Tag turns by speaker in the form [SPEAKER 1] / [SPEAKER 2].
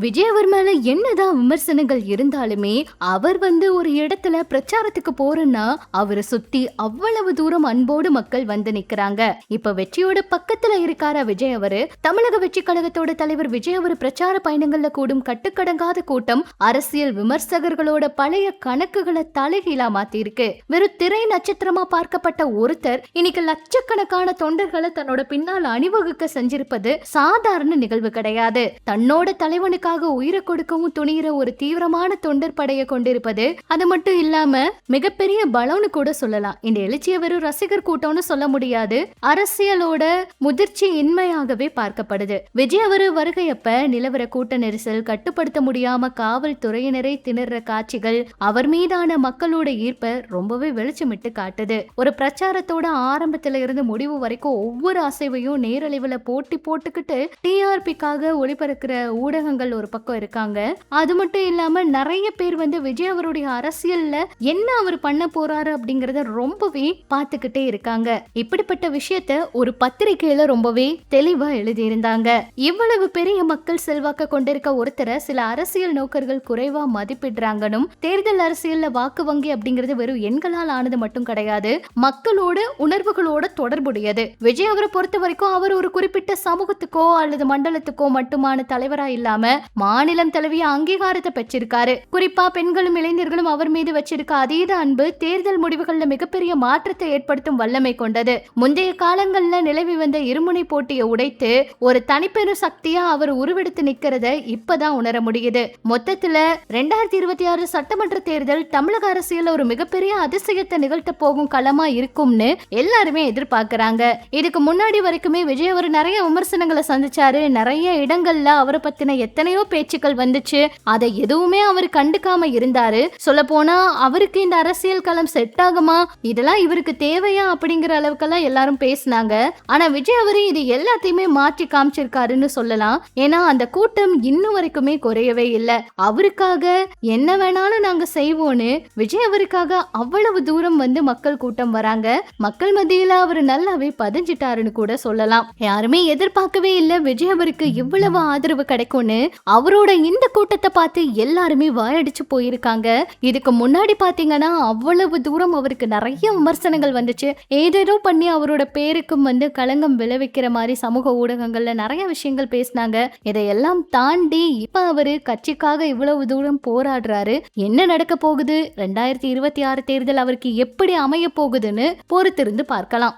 [SPEAKER 1] விஜய் அவர் மேல என்னதான் விமர்சனங்கள் இருந்தாலுமே அவர் ஒரு இடத்துல பிரச்சாரத்துக்கு போறேன்னா அவரை சுத்தி அவ்வளவு தூரம் அன்போடு மக்கள் வந்து நிக்கிறாங்க. இப்ப வெற்றியோட பக்கத்துல இருக்காரா விஜய் அவரு? தமிழக வெற்றி கழகத்தோட தலைவர் விஜய் அவர் பிரச்சார பயணங்கள்ல கூடும் கட்டுக்கடங்காத கூட்டம் அரசியல் விமர்சகர்களோட பழைய கணக்குகளை தலைகீழா மாத்தி இருக்கு. வெறும் திரை நட்சத்திரமா பார்க்கப்பட்ட ஒருத்தர் இன்னைக்கு லட்சக்கணக்கான தொண்டர்களை தன்னோட பின்னால் அணிவகுக்க செஞ்சிருப்பது சாதாரண நிகழ்வு கிடையாது. தன்னோட தலைவனுக்காக உயிரை கொடுக்கவும் துணிகிற ஒரு தீவிரமான தொண்டர் படையை கொண்டிருப்பது அது மட்டும் இல்லாம மிகப்பெரிய பலம்னு கூட சொல்லலாம். இந்த எழுச்சிய வெறும் ரசிகர் கூட்டம்னு சொல்ல முடியாது, அரசியலோட முதிர்ச்சி இன்மையாகவே பார்க்கப்படுது. விஜய் அவரு வருகையப்ப நிலவர கூட்ட நெரிசல் கட்டுப்படுத்த முடியாம காவல்துறையினரை திணற காட்சிகள் அவர் மீதான மக்களோட ஈர்ப்பை ரொம்பவே வெளிச்சமிட்டு காட்டுது. ஒரு பிரச்சாரத்தோட ஆரம்பத்துல இருந்து முடிவு வரைக்கும் ஒவ்வொரு அசைவையும் நேரலைவுல போட்டி போட்டுக்கிட்டு டிஆர்பிக்காக ஒளிபரக்கிற ஊடகங்கள் ஒரு பக்கம் இருக்காங்க. அது மட்டும் இல்லாம நிறைய பேர் விஜய் அவருடைய அரசியல்ல என்ன அவர் பண்ண போறாரு அப்படிங்கறத ரொம்பவே பார்த்துக்கிட்டே இருக்காங்க. இப்படிப்பட்ட விஷயத்த ஒரு பத்திரிகையில ரொம்பவே தெளிவா எழுதியிருந்தாங்க. இவ்வளவு பெரிய மக்கள் செல்வாக்க கொண்டிருக்க ஒருத்தரை சில அரசியல் நோக்கர்கள் குறைவா மதிப்பிடுறாங்கன்னு, தேர்தல் அரசியல்ல வாக்கு வங்கி அப்படிங்கிறது வெறும் எண்களால் ஆனது மட்டும் கிடையாது, மக்களோட உணர்வுகளோட தொடர்புடையது. விஜய் அவரை பொறுத்த வரைக்கும் அவர் ஒரு குறிப்பிட்ட சமூகத்துக்கோ அல்லது மண்டலத்துக்கோ மட்டுமான தலைவரா இல்லாம மாநிலம் தழுவிய அங்கீகாரத்தை பெற்றிருக்காரு. குறிப்பா பெண்களும் இளைஞர்களும் அவர் மீது வச்சிருக்க அதீத அன்பு தேர்தல் முடிவுகள்ல மிகப்பெரிய மாற்றத்தை ஏற்படுத்தும் வல்லமை கொண்டது. முந்தைய காலங்கள்ல நிலவி வந்த இருமுனை போட்டியை உடைத்து ஒரு தனிப்பெரும் சக்தியா அவர் உருவெடுத்து நிக்கிறத இப்பதான் உணர முடியுது. மொத்தத்துல 2026 சட்டமன்ற தேர்தல் தமிழக அரசியல் ஒரு மிகப்பெரிய அதிசயத்தை நிகழ்த்த போகும் களமா இருக்கும்னு எல்லாருமே எதிர்பார்க்கறாங்க. இதுக்கு முன்னாடி வரைக்குமே விஜய் அவர் நிறைய விமர்சனங்களை சந்திச்சாரு. நிறைய இடங்கள்ல அவரை பத்தின எத்தனையோ பேச்சுக்கள் வந்துச்சு. அதை எதுவுமே அவர் கண்டுக்காம இருந்தாரு. சொல்ல போனா அவருக்கு இந்த அரசியல் களம் செட் ஆகுமா, இதெல்லாம் இவருக்கு தேவையா அப்படிங்கிற அளவுக்கெல்லாம் எல்லாரும் பேசினாங்க. ஆனா விஜய் அவரு இது எல்லாத்தையுமே மாற்றி காமிச்சிருக்காருன்னு சொல்லலாம். ஏன்னா அந்த கூட்டம் இன்னும் வரைக்குமே குறையவே இல்லை. அவருக்காக என்ன வேணாலும் நாங்க செய்வோன்னு விஜய் அவருக்காக அவ்வளவு தூரம் மக்கள் கூட்டம் வராங்க. மக்கள் மத்தியில அவரு நல்லாவே பதிஞ்சிட்டாருன்னு கூட சொல்லலாம். யாருமே எதிர்பார்க்கவே இல்லை விஜய் அவருக்கு இவ்வளவு ஆதரவு கிடைக்கும்னு. அவரோட இந்த கூட்டத்தை பார்த்து எல்லாருமே வாயடிச்சு போயிருக்காங்க. இதுக்கு முன்னாடி பாத்தீங்கன்னா அவ்வளவு தூரம் அவருக்கு நிறைய விமர்சனங்கள் வந்துச்சு. ஏதேதோ பண்ணி அவரோட பேருக்கும் களங்கம் விளைவிக்கிற மாதிரி சமூக ஊடகங்கள்ல நிறைய விஷயங்கள் பேசினாங்க. இதையெல்லாம் தாண்டி இப்ப அவரு கட்சிக்காக இவ்வளவு தூரம் போராடுறாரு. என்ன நடக்க போகுது, 2026 தேர்தல் அவருக்கு எப்படி அமைய போகுதுன்னு பொறுத்திருந்து பார்க்கலாம்.